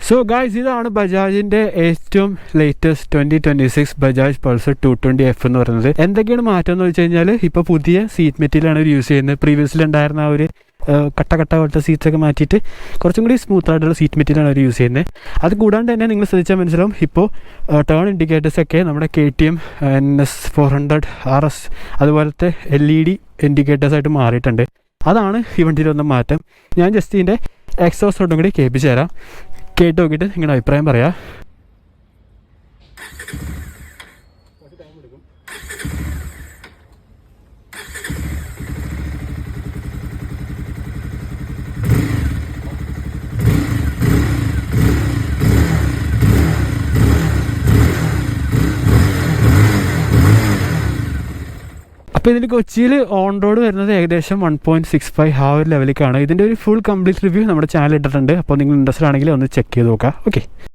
So guys, ഇതാണ് ബജാജിൻ്റെ ഏറ്റവും latest 2026 Bajaj Pulsar 220F എന്ന് പറയുന്നത്. എന്തൊക്കെയാണ് മാറ്റം എന്ന് വെച്ച് കഴിഞ്ഞാൽ, ഇപ്പോൾ പുതിയ സീറ്റ് മെറ്റീരിയലാണ് അവർ യൂസ് ചെയ്യുന്നത്. പ്രീവിയസിൽ ഉണ്ടായിരുന്ന ആ ഒരു കട്ട പോലത്തെ സീറ്റ്സൊക്കെ മാറ്റിയിട്ട് കുറച്ചും കൂടി സ്മൂത്ത് ആയിട്ടുള്ള സീറ്റ് മെറ്റീരിയലാണ് അവർ യൂസ് ചെയ്യുന്നത്. അത് കൂടാണ്ട് തന്നെ നിങ്ങൾ ശ്രദ്ധിച്ചാൽ മനസ്സിലാവും, ഇപ്പോൾ ടേൺ ഇൻഡിക്കേറ്റേഴ്സൊക്കെ നമ്മുടെ KTM NS 400 RS അതുപോലത്തെ LED ഇൻഡിക്കേറ്റേഴ്സായിട്ട് മാറിയിട്ടുണ്ട്. അതാണ് ഈ വണ്ടിയിൽ വന്ന മാറ്റം. ഞാൻ ജസ്റ്റ് ഇതിൻ്റെ എക്സോസ്റ്റ് ഒന്നും കൂടി കേൾപ്പിച്ച് തരാം. കേട്ട് നോക്കിയിട്ട് നിങ്ങളുടെ അഭിപ്രായം പറയാം. അപ്പോൾ ഇതിൽ കൊച്ചിയിൽ ഓൺ റോഡ് വരുന്നത് ഏകദേശം 1.65 ആ ഒരു ലെവലിലേക്കാണ്. ഇതിൻ്റെ ഒരു ഫുൾ കംപ്ലീറ്റ് റിവ്യൂ നമ്മുടെ ചാനൽ ഇട്ടിട്ടുണ്ട്. അപ്പോൾ നിങ്ങൾ ഇൻട്രസ്റ്റഡ് ആണെങ്കിൽ ഒന്ന് ചെക്ക് ചെയ്ത് നോക്കാം. ഓക്കെ.